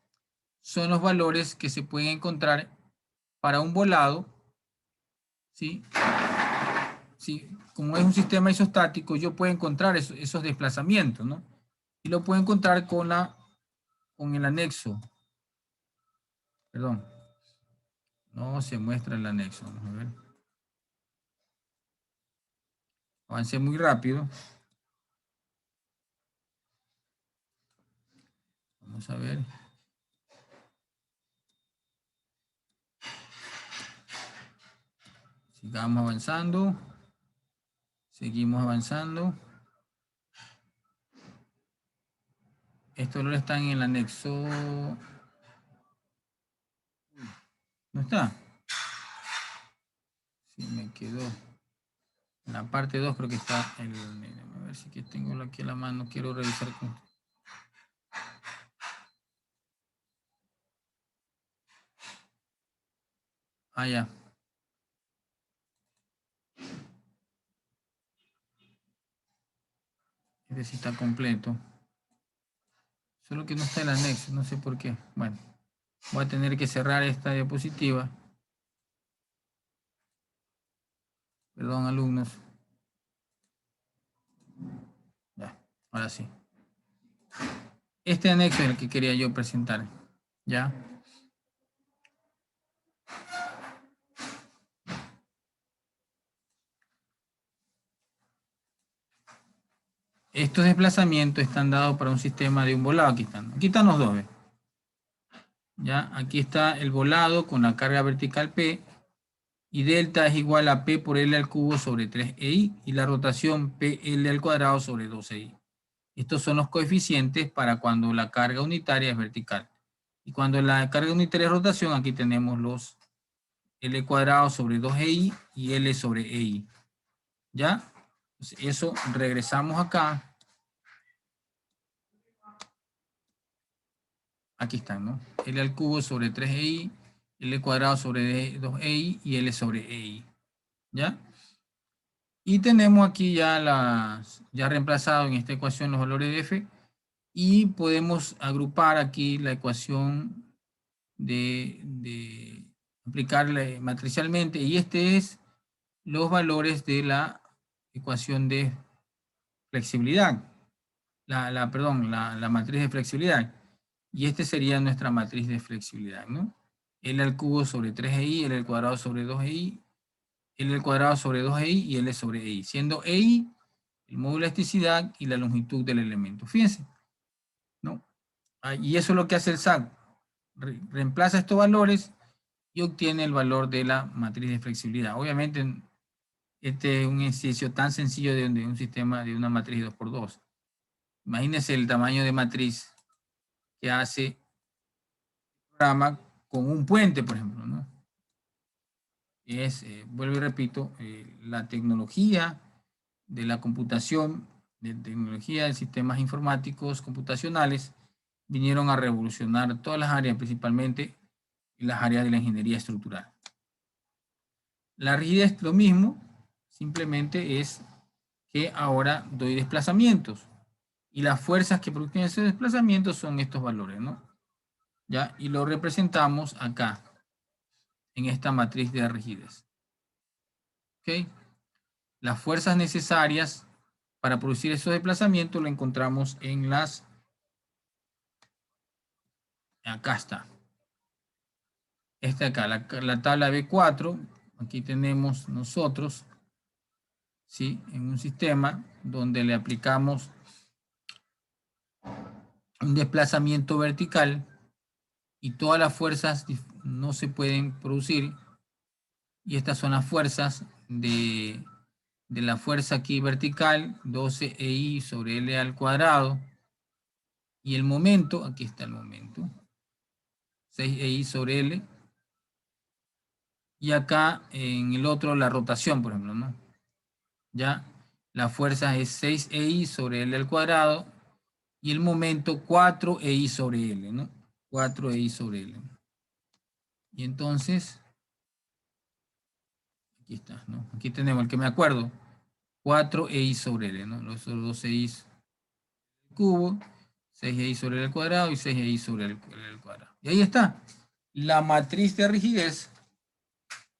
son los valores que se pueden encontrar para un volado, ¿sí? si, como es un sistema isostático, yo puedo encontrar esos desplazamientos, ¿no? Y lo puedo encontrar con el anexo. Perdón. No se muestra el anexo. Vamos a ver. Avancé muy rápido. Vamos a ver. Sigamos avanzando. Seguimos avanzando. Esto no está en el anexo. ¿No está? Sí, me quedó. En la parte 2 creo que está el... A ver si que tengo aquí a la mano. Quiero revisar con... Ah, ya. Este sí está completo. Solo que no está el anexo, no sé por qué. Bueno, voy a tener que cerrar esta diapositiva. Perdón, alumnos. Ya, ahora sí. Este anexo es el que quería yo presentar. ¿Ya? Estos desplazamientos están dados para un sistema de un volado. Aquí están los dos. ¿Ya? Aquí está el volado con la carga vertical P. Y delta es igual a P por L al cubo sobre 3EI. Y la rotación PL al cuadrado sobre 2EI. Estos son los coeficientes para cuando la carga unitaria es vertical. Y cuando la carga unitaria es rotación, aquí tenemos los L cuadrado sobre 2EI y L sobre EI. ¿Ya? Entonces, eso regresamos acá. Aquí están, ¿no? L al cubo sobre 3EI, L cuadrado sobre 2EI y L sobre EI. ¿Ya? Y tenemos aquí ya reemplazado en esta ecuación los valores de F. Y podemos agrupar aquí la ecuación de aplicarle matricialmente. Y este es los valores de la ecuación de flexibilidad. La matriz de flexibilidad. Y este sería nuestra matriz de flexibilidad, ¿no? L al cubo sobre 3EI, L al cuadrado sobre 2EI, L al cuadrado sobre 2EI y L sobre EI. Siendo EI el módulo de elasticidad y la longitud del elemento. Fíjense, ¿no? Y eso es lo que hace el SAC. Reemplaza estos valores y obtiene el valor de la matriz de flexibilidad. Obviamente, este es un ejercicio tan sencillo de un sistema de una matriz 2x2. Imagínense el tamaño de matriz que hace el programa con un puente, por ejemplo, ¿no? Vuelvo y repito, la tecnología de la computación, de tecnología de sistemas informáticos computacionales, vinieron a revolucionar todas las áreas, principalmente las áreas de la ingeniería estructural. La rigidez, lo mismo, simplemente es que ahora doy desplazamientos. Y las fuerzas que producen esos desplazamientos son estos valores, ¿no? ¿Ya? Y lo representamos acá, en esta matriz de rigidez. ¿Ok? Las fuerzas necesarias para producir esos desplazamientos lo encontramos en las... Acá está. Esta acá, la tabla B4. Aquí tenemos nosotros, ¿sí? En un sistema donde le aplicamos un desplazamiento vertical y todas las fuerzas no se pueden producir. Y estas son las fuerzas de la fuerza aquí vertical, 12EI sobre L al cuadrado. Y el momento, aquí está el momento, 6EI sobre L. Y acá en el otro la rotación, por ejemplo, ¿no? Ya, la fuerza es 6EI sobre L al cuadrado. Y el momento 4EI sobre L, ¿no? 4EI sobre L. Y entonces, aquí está, ¿no? Aquí tenemos el que me acuerdo. 4EI sobre L, ¿no? Los otros 2 EI cubo, 6EI sobre L al cuadrado y 6EI sobre L al cuadrado. Y ahí está, la matriz de rigidez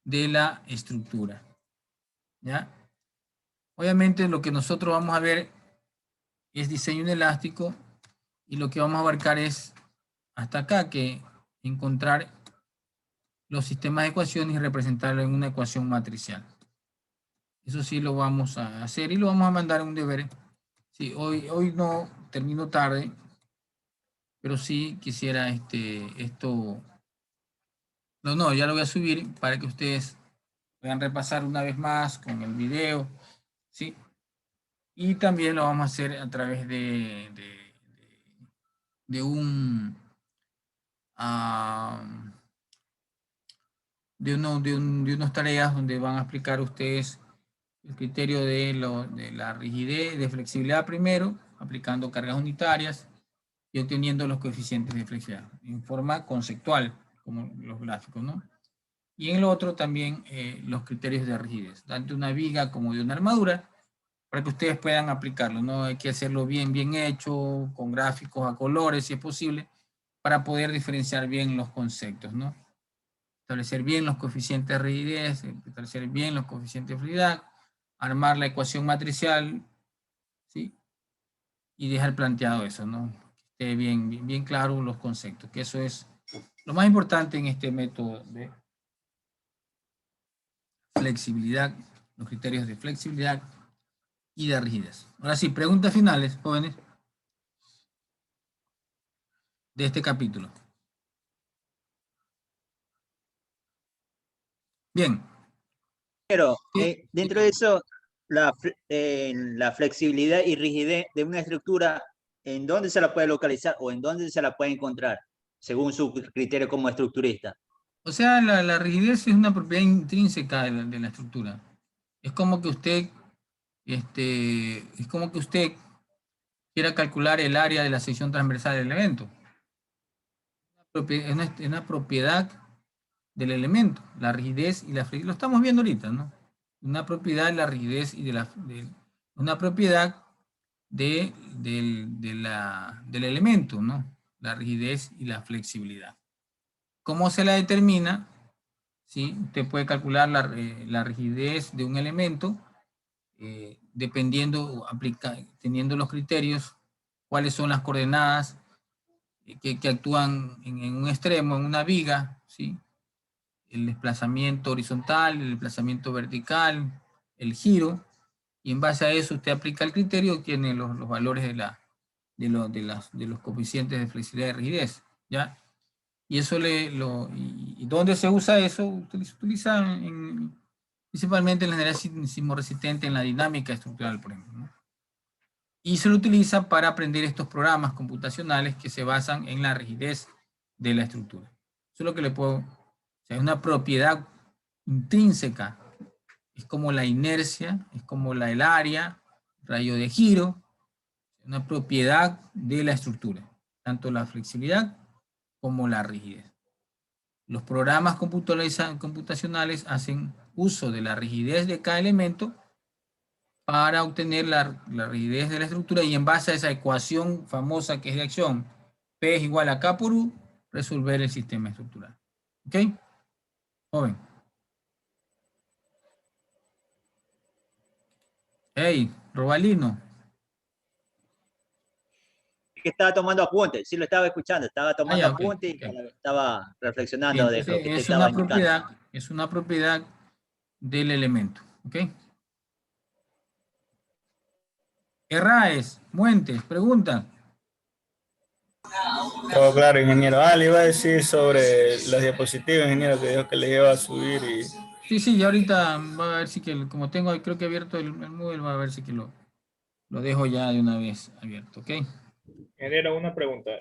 de la estructura. ¿Ya? Obviamente lo que nosotros vamos a ver es diseño inelástico y lo que vamos a abarcar es hasta acá, que encontrar los sistemas de ecuaciones y representarlo en una ecuación matricial. Eso sí lo vamos a hacer y lo vamos a mandar en un deber. Sí, hoy no termino tarde, pero sí quisiera esto. No, ya lo voy a subir para que ustedes puedan repasar una vez más con el video, ¿sí? Y también lo vamos a hacer a través de unas tareas donde van a explicar ustedes el criterio de la rigidez, de flexibilidad primero, aplicando cargas unitarias y obteniendo los coeficientes de flexibilidad en forma conceptual, como los gráficos, ¿no? Y en lo otro también los criterios de rigidez, tanto de una viga como de una armadura, para que ustedes puedan aplicarlo, ¿no? Hay que hacerlo bien hecho, con gráficos a colores, si es posible, para poder diferenciar bien los conceptos, ¿no? Establecer bien los coeficientes de rigidez, establecer bien los coeficientes de fluidez, armar la ecuación matricial, ¿sí? Y dejar planteado eso, ¿no? Que esté bien claro los conceptos, que eso es lo más importante en este método de flexibilidad, los criterios de flexibilidad y de rigidez. Ahora sí, preguntas finales, jóvenes, de este capítulo. Bien. Pero dentro de eso, la flexibilidad y rigidez de una estructura, ¿en dónde se la puede localizar o en dónde se la puede encontrar, según su criterio como estructurista? O sea, la rigidez es una propiedad intrínseca de la estructura. Es como que usted, quiera calcular el área de la sección transversal del elemento. Es una propiedad del elemento, la rigidez y la flexibilidad. Lo estamos viendo ahorita, ¿no? Una propiedad de la rigidez y una propiedad del elemento, ¿no? La rigidez y la flexibilidad. ¿Cómo se la determina? ¿Sí? Usted puede calcular la rigidez de un elemento teniendo los criterios, cuáles son las coordenadas que actúan en un extremo, en una viga, ¿sí? El desplazamiento horizontal, el desplazamiento vertical, el giro, y en base a eso usted aplica el criterio y obtiene los valores de los coeficientes de flexibilidad y rigidez, ¿ya? Y eso ¿y dónde se usa eso? Se utiliza principalmente en la general sismorresistente, en la dinámica estructural, por ejemplo, ¿no? Y se lo utiliza para aprender estos programas computacionales que se basan en la rigidez de la estructura. Eso es lo que le puedo... O sea, es una propiedad intrínseca. Es como la inercia, es como el área, rayo de giro, una propiedad de la estructura, tanto la flexibilidad como la rigidez. Los programas computacionales hacen uso de la rigidez de cada elemento para obtener la rigidez de la estructura y en base a esa ecuación famosa que es de acción, P es igual a K por U, resolver el sistema estructural. ¿Ok? Joven. Hey, Robalino. Que estaba tomando apuntes, sí lo estaba escuchando, estaba tomando ya, okay, apuntes okay. y estaba reflexionando Bien, de lo que te es estaba indicando. es una propiedad del elemento. ¿Ok? Herráez, Muentes, pregunta. Todo claro, ingeniero. Le iba a decir sobre las diapositivas, ingeniero, que dijo que le iba a subir y... Sí, ya ahorita va a ver si que, como tengo creo que abierto el Moodle, va a ver si que lo dejo ya de una vez abierto, ¿ok? Ingeniero, una pregunta,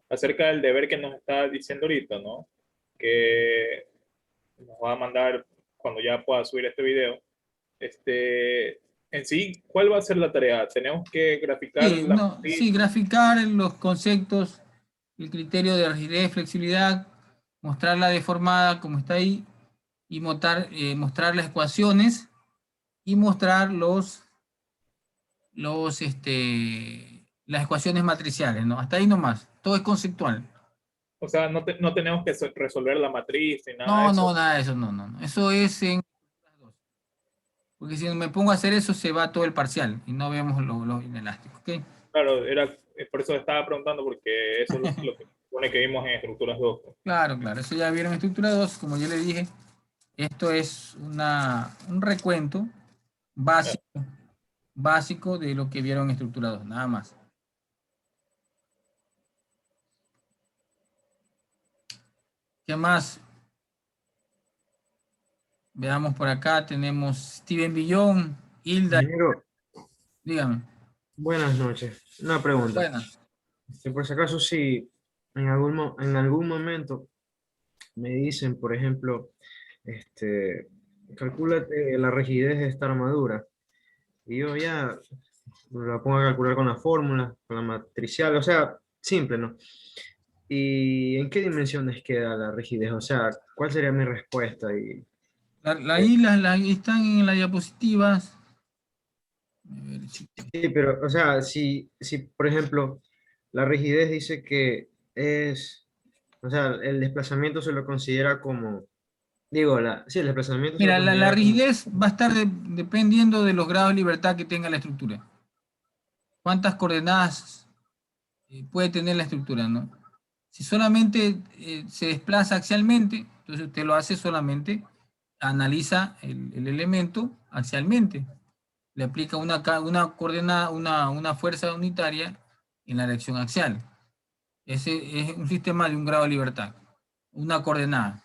acerca del deber que nos está diciendo ahorita, ¿no? Que nos va a mandar cuando ya pueda subir este video. En sí, ¿cuál va a ser la tarea? ¿Tenemos que graficar Sí, graficar los conceptos, el criterio de rigidez, flexibilidad, mostrarla deformada como está ahí, y mostrar las ecuaciones y mostrar las ecuaciones matriciales, ¿no? Hasta ahí nomás, todo es conceptual. O sea, no tenemos que resolver la matriz ni nada No, de eso. no, nada de eso, no. Eso es en... Porque si me pongo a hacer eso, se va todo el parcial y no vemos los inelásticos. ¿Ok? Claro, por eso estaba preguntando, porque eso es lo que supone que vimos en estructuras 2. Claro, claro. Eso ya vieron en estructura 2. Como yo le dije, esto es un recuento básico de lo que vieron en estructura 2. Nada más. ¿Qué más? Veamos por acá. Tenemos Steven Billón, Hilda. Ingeniero, Dígame. buenas noches. Una pregunta. Buenas. Por si acaso, si en algún momento me dicen, por ejemplo, calcúlate la rigidez de esta armadura, y yo ya la pongo a calcular con la fórmula, con la matricial, o sea, simple, ¿no? ¿Y en qué dimensiones queda la rigidez? O sea, ¿cuál sería mi respuesta? Ahí están en las diapositivas. A ver, Sí, pero, o sea, si por ejemplo, la rigidez dice que es, o sea, el desplazamiento se lo considera como, digo, sí, el desplazamiento se lo mira, la considera como, rigidez va a estar dependiendo de los grados de libertad que tenga la estructura. ¿Cuántas coordenadas puede tener la estructura, no? Si solamente se desplaza axialmente, entonces usted lo hace solamente, analiza el elemento axialmente. Le aplica una coordenada, una fuerza unitaria en la dirección axial. Ese es un sistema de un grado de libertad, una coordenada.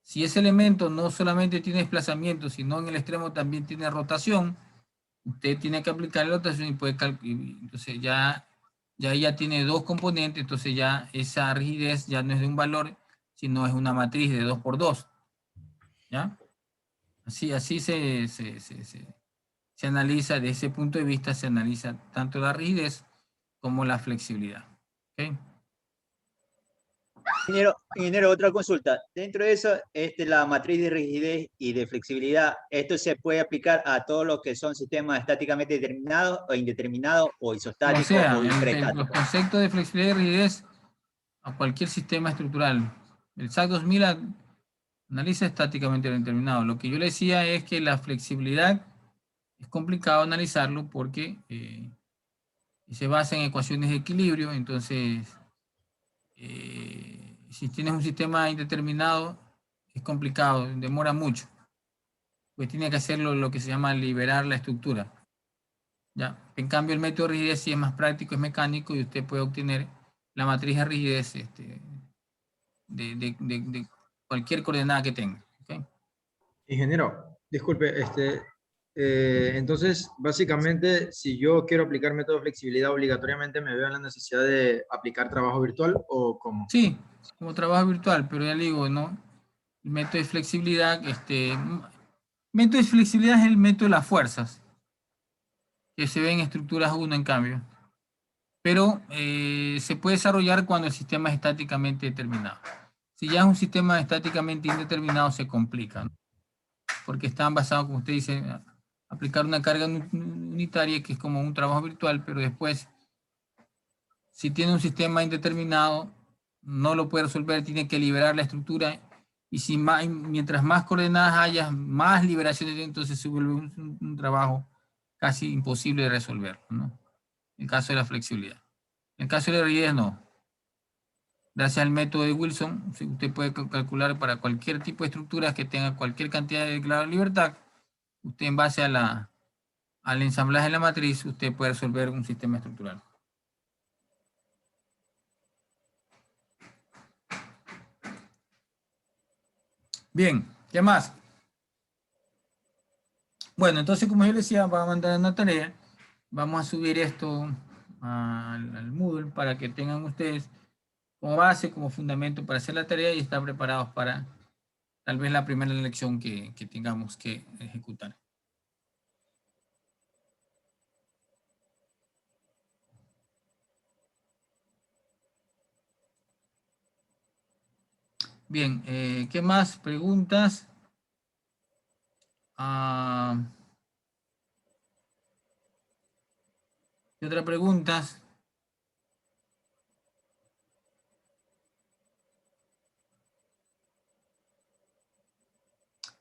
Si ese elemento no solamente tiene desplazamiento, sino en el extremo también tiene rotación, usted tiene que aplicar la rotación y puede calcular. Entonces ya tiene dos componentes, entonces ya esa rigidez ya no es de un valor, sino es una matriz de 2 por 2. ¿Ya? Así se analiza, desde ese punto de vista se analiza tanto la rigidez como la flexibilidad. ¿Ok? Ingeniero, otra consulta. Dentro de eso, la matriz de rigidez y de flexibilidad, ¿esto se puede aplicar a todos los que son sistemas estáticamente determinados o indeterminados o O isostáticos sea, o los hiperestáticos? conceptos de flexibilidad y rigidez a cualquier sistema estructural. El SAC 2000 analiza estáticamente lo determinado. Lo que yo le decía es que la flexibilidad es complicado analizarlo porque se basa en ecuaciones de equilibrio. Entonces, si tienes un sistema indeterminado, es complicado, demora mucho. Pues tiene que hacerlo lo que se llama liberar la estructura. ¿Ya? En cambio, el método de rigidez sí es más práctico, es mecánico y usted puede obtener la matriz de rigidez de cualquier coordenada que tenga. ¿Okay? ingeniero, disculpe, entonces, básicamente, si yo quiero aplicar método de flexibilidad, obligatoriamente me veo en la necesidad de aplicar trabajo virtual o cómo. Sí, como trabajo virtual, pero ya le digo, ¿no? El método de flexibilidad, método de flexibilidad es el método de las fuerzas, que se ve en estructuras 1 en cambio. Pero se puede desarrollar cuando el sistema es estáticamente determinado. Si ya es un sistema estáticamente indeterminado, se complica, ¿no? Porque están basados, como usted dice, aplicar una carga unitaria, que es como un trabajo virtual, pero después, si tiene un sistema indeterminado, no lo puede resolver, tiene que liberar la estructura, y si mientras más coordenadas haya, más liberaciones, entonces se vuelve un trabajo casi imposible de resolver, ¿no? En el caso de la flexibilidad. En el caso de la rigidez, no. Gracias al método de Wilson, usted puede calcular para cualquier tipo de estructuras que tenga cualquier cantidad de grado de libertad, usted en base al ensamblaje de la matriz, usted puede resolver un sistema estructural. Bien, ¿qué más? Bueno, entonces, como yo les decía, vamos a mandar una tarea. Vamos a subir esto al Moodle para que tengan ustedes como base, como fundamento para hacer la tarea y estar preparados para tal vez la primera lección que tengamos que ejecutar. Bien, ¿qué más? ¿Preguntas? ¿Qué otras preguntas?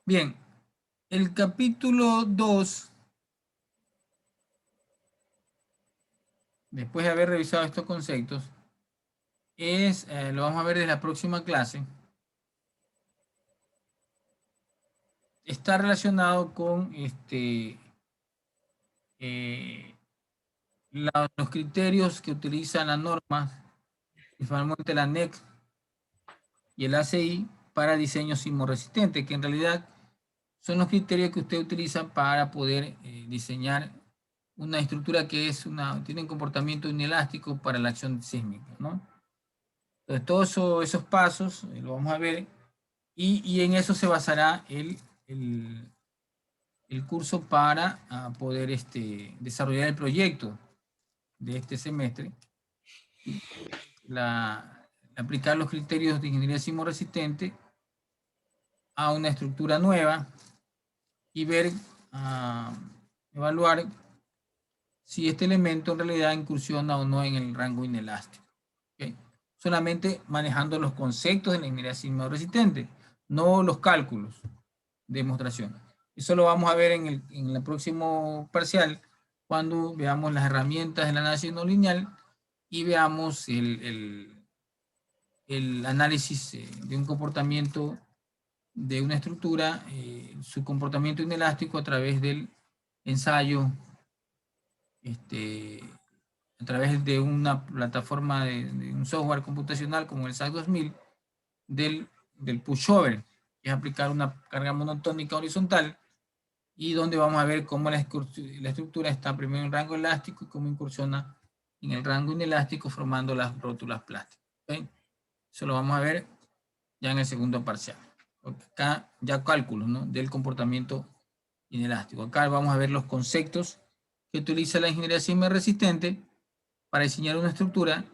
Bien, El capítulo 2, después de haber revisado estos conceptos, lo vamos a ver en la próxima clase. Está relacionado con los criterios que utilizan las normas, principalmente la NEC y el ACI, para diseño sismorresistente, que en realidad son los criterios que usted utiliza para poder diseñar una estructura que tiene un comportamiento inelástico para la acción sísmica, ¿no? Entonces, todos esos pasos lo vamos a ver y en eso se basará el curso para poder desarrollar el proyecto de este semestre, aplicar los criterios de ingeniería sismorresistente a una estructura nueva y ver, evaluar si este elemento en realidad incursiona o no en el rango inelástico. ¿Okay? Solamente manejando los conceptos de la ingeniería sismorresistente, no los cálculos de demostración. Eso lo vamos a ver en el próximo parcial, cuando veamos las herramientas del análisis no lineal y veamos el análisis de un comportamiento de una estructura, su comportamiento inelástico a través del ensayo, a través de una plataforma de un software computacional como el SAC 2000, del pushover, que es aplicar una carga monotónica horizontal, y donde vamos a ver cómo la estructura está primero en rango elástico y cómo incursiona en el rango inelástico formando las rótulas plásticas. ¿Okay? Eso lo vamos a ver ya en el segundo parcial. Porque acá ya cálculos, ¿no?, del comportamiento inelástico. Acá vamos a ver los conceptos que utiliza la ingeniería sismorresistente para diseñar una estructura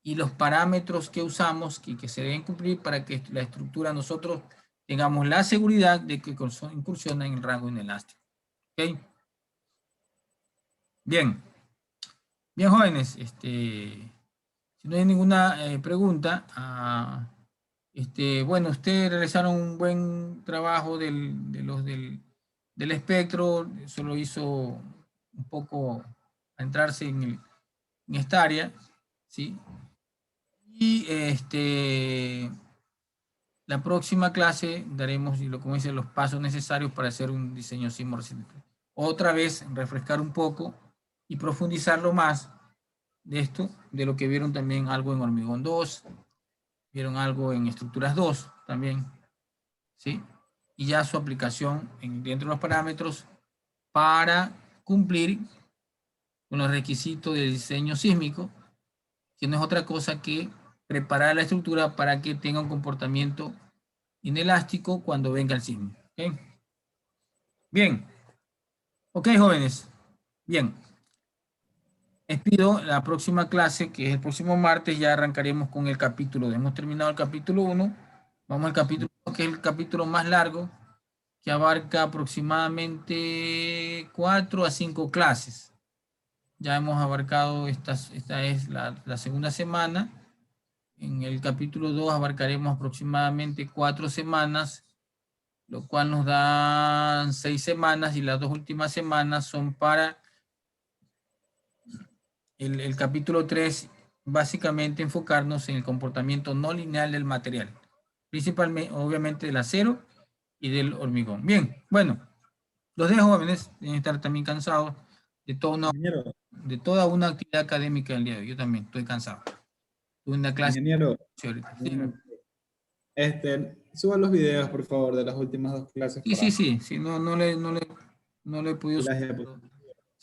y los parámetros que usamos y que se deben cumplir para que la estructura nosotros tengamos la seguridad de que incursiona en el rango inelástico. ¿Ok? Bien. Bien, jóvenes. Si no hay ninguna pregunta, bueno, ustedes realizaron un buen trabajo del espectro, solo hizo un poco a entrarse en esta área, ¿sí? Y la próxima clase daremos, como dice, los pasos necesarios para hacer un diseño sismorresistente. Otra vez, refrescar un poco y profundizarlo más de esto, de lo que vieron también algo en hormigón 2, vieron algo en estructuras 2 también, ¿sí? Y ya su aplicación dentro de los parámetros para cumplir con los requisitos de diseño sísmico, que no es otra cosa que preparar la estructura para que tenga un comportamiento inelástico cuando venga el sismo. ¿Okay? Bien. Ok, jóvenes. Bien. Les pido la próxima clase, que es el próximo martes, ya arrancaremos con el capítulo 2. Hemos terminado el capítulo 1. Vamos al capítulo 2, que es el capítulo más largo, que abarca aproximadamente 4 a 5 clases. Ya hemos abarcado, esta es la segunda semana. En el capítulo 2 abarcaremos aproximadamente 4 semanas, lo cual nos da 6 semanas, y las 2 últimas semanas son para el capítulo 3, básicamente enfocarnos en el comportamiento no lineal del material, principalmente, obviamente, del acero y del hormigón. Bien, bueno, los dejo, jóvenes, deben estar también cansados de toda una actividad académica del día de hoy. Yo también estoy cansado. Tuve una clase. Ingeniero, Sí. suba los videos, por favor, de las últimas 2 clases. Sí, no le he podido subir.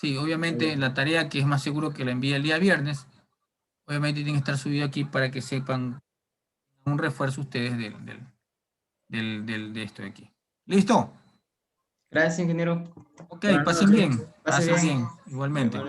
Sí, obviamente la tarea, que es más seguro que la envíe el día viernes, obviamente tiene que estar subida aquí para que sepan un refuerzo ustedes de esto de aquí. ¿Listo? Gracias, ingeniero. Ok, pasen bien. Pasen bien, igualmente.